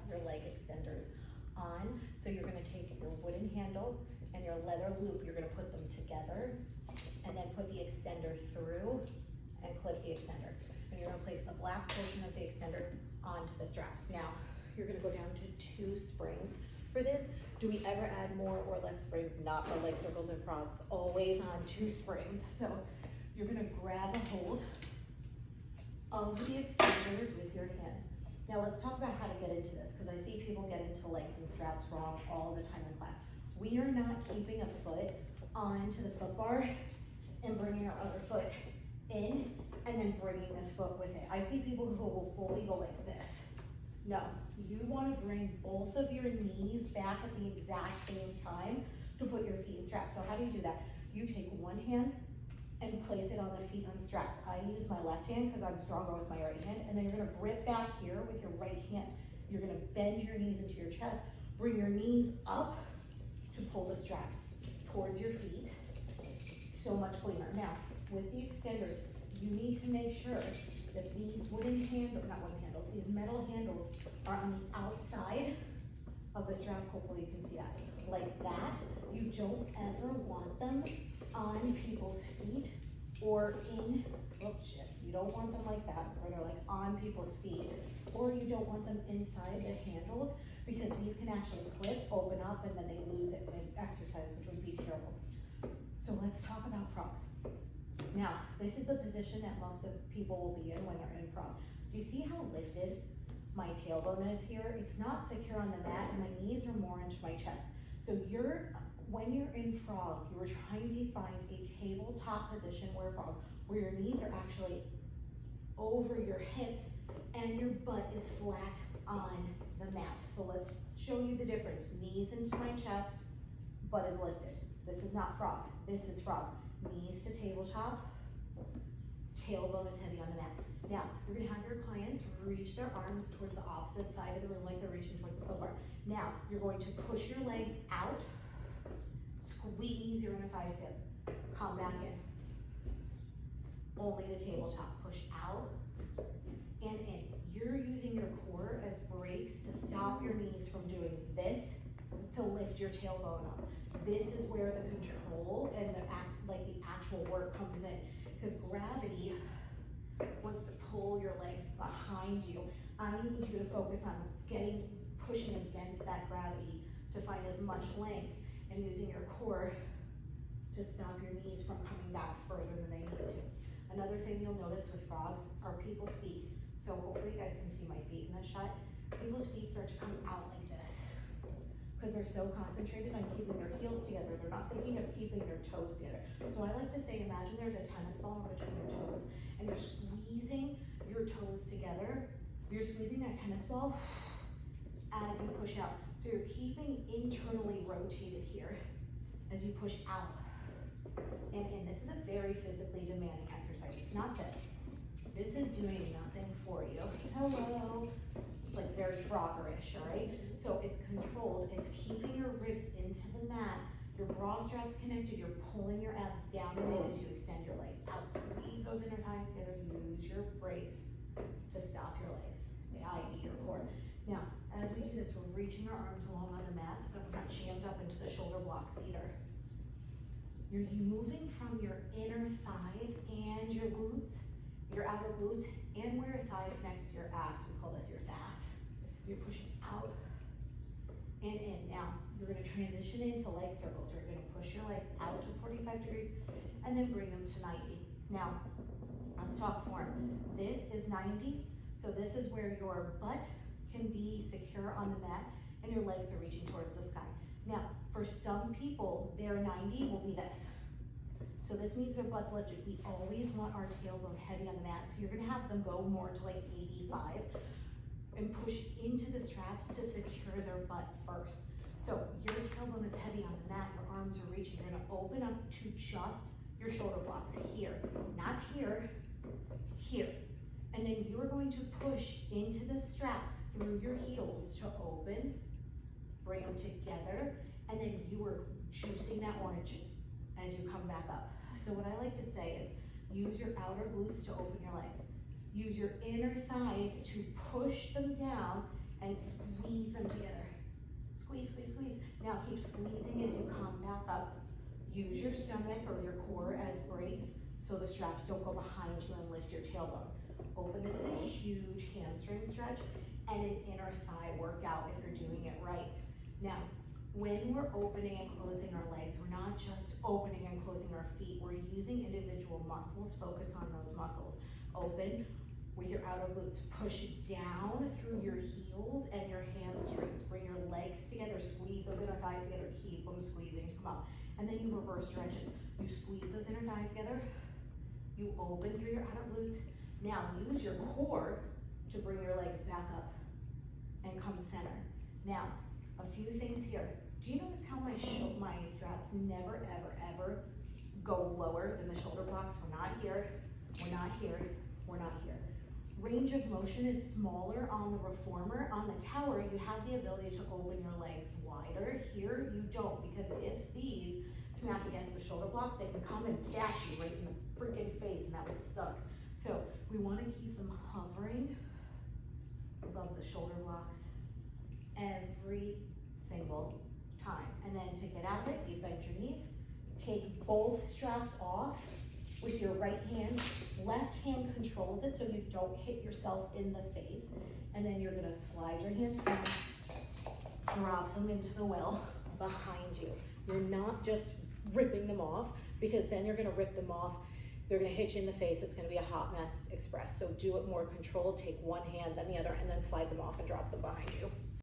your leg extenders on. So you're gonna take your wooden handle and your leather loop, you're gonna put them together and then put the extender through and clip the extender. And you're gonna place the black portion of the extender onto the straps. Now, you're gonna go down to 2 springs for this. Do we ever add more or less springs? Not for leg circles and frogs, always on 2 springs. So you're gonna grab a hold of the extenders with your hands. Now let's talk about how to get into this, because I see people get into legs and straps wrong all the time in class. We are not keeping a foot onto the foot bar and bringing our other foot in and then bringing this foot with it. I see people who will fully go like this. No, you want to bring both of your knees back at the exact same time to put your feet in straps. So how do you do that? You take one hand and place it on the feet on straps. I use my left hand because I'm stronger with my right hand, and then you're gonna grip back here with your right hand. You're gonna bend your knees into your chest, bring your knees up to pull the straps towards your feet. So much cleaner. Now, with the extenders, you need to make sure that these these metal handles are on the outside of the strap. Hopefully you can see that. Like that. You don't ever want them on people's feet or in, you don't want them like that, where they're like on people's feet, or you don't want them inside the handles, because these can actually clip, open up, and then they lose it in exercise, which would be terrible. So let's talk about frogs. Now, this is the position that most of people will be in when they're in frog. Do you see how lifted my tailbone is here? It's not secure on the mat, and my knees are more into my chest. So when you're in frog, you are trying to find a tabletop position where your knees are actually over your hips and your butt is flat on the mat. So let's show you the difference. Knees into my chest, butt is lifted. This is not frog, this is frog. Knees to tabletop, tailbone is heavy on the mat. Now, you're gonna have your clients reach their arms towards the opposite side of the room like they're reaching towards the foot bar. Now, you're going to push your legs out, squeeze your inner thighs in, come back in. Only the tabletop, push out and in. You're using your core as brakes to stop your knees from doing this to lift your tailbone up. This is where the control and the actual work comes in, because gravity wants to pull your legs behind you. I need you to focus on pushing against that gravity to find as much length, and using your core to stop your knees from coming back further than they need to. Another thing you'll notice with frogs are people's feet. So hopefully you guys can see my feet in this shot. People's feet start to come out like this because they're so concentrated on keeping their heels together. They're not thinking of keeping their toes together. So I like to say, imagine there's a tennis ball in between your toes and you're squeezing your toes together. You're squeezing that tennis ball as you push out. So you're keeping internally rotated here as you push out. And this is a very physically demanding exercise. It's not this. This is doing nothing for you. Hello. It's like very froggerish, all right? So it's controlled. It's keeping your ribs into the mat. Your bra strap's connected. You're pulling your abs down and in as you extend your legs out. Squeeze those inner thighs together. Use your brakes to stop your legs, i.e. your core. Now, as we do this, we're reaching our arms along on the mat, but we're not jammed up into the shoulder blocks either. You're moving from your inner thighs and your glutes, your outer glutes, and where your thigh connects to your ass. We call this your fas. You're pushing out and in. Now, you're gonna transition into leg circles. You're gonna push your legs out to 45 degrees and then bring them to 90. Now, let's talk form. This is 90, so this is where your butt can be secure on the mat and your legs are reaching towards the sky. Now, for some people, their 90 will be this. So this means their butt's lifted. We always want our tailbone heavy on the mat, so you're gonna have them go more to like 85 and push into the straps to secure their butt first. So your tailbone is heavy on the mat, your arms are reaching. You're gonna open up to just your shoulder blocks here, not here, here. And then you are going to push into the straps through your heels to open, bring them together, and then you are juicing that orange as you come back up. So what I like to say is, use your outer glutes to open your legs. Use your inner thighs to push them down and squeeze squeeze them together. Squeeze, squeeze, squeeze. Now keep squeezing as you come back up. Use your stomach or your core as brakes so the straps don't go behind you and lift your tailbone. Open. This is a huge hamstring stretch and an inner thigh workout if you're doing it right. Now, when we're opening and closing our legs, we're not just opening and closing our feet. We're using individual muscles. Focus on those muscles. Open with your outer glutes. Push down through your heels and your hamstrings. Bring your legs together. Squeeze those inner thighs together. Keep them squeezing. Come up. And then you reverse directions. You squeeze those inner thighs together. You open through your outer glutes. Now use your core to bring your legs back up and come center. Now, a few things here. Do you notice how my straps never, ever, ever go lower than the shoulder blocks? We're not here, we're not here, we're not here. Range of motion is smaller on the Reformer. On the Tower, you have the ability to open your legs wider. Here, you don't, because if these snap against the shoulder blocks, they can come and gash you right in the freaking face, and that would suck. So we want to keep them hovering above the shoulder blocks every single time. And then to get out of it, you bend your knees, take both straps off with your right hand. Left hand controls it so you don't hit yourself in the face. And then you're gonna slide your hands down, drop them into the well behind you. You're not just ripping them off, because then you're gonna rip them off. They're gonna hit you in the face. It's gonna be a hot mess express. So do it more controlled. Take one hand, then the other, and then slide them off and drop them behind you.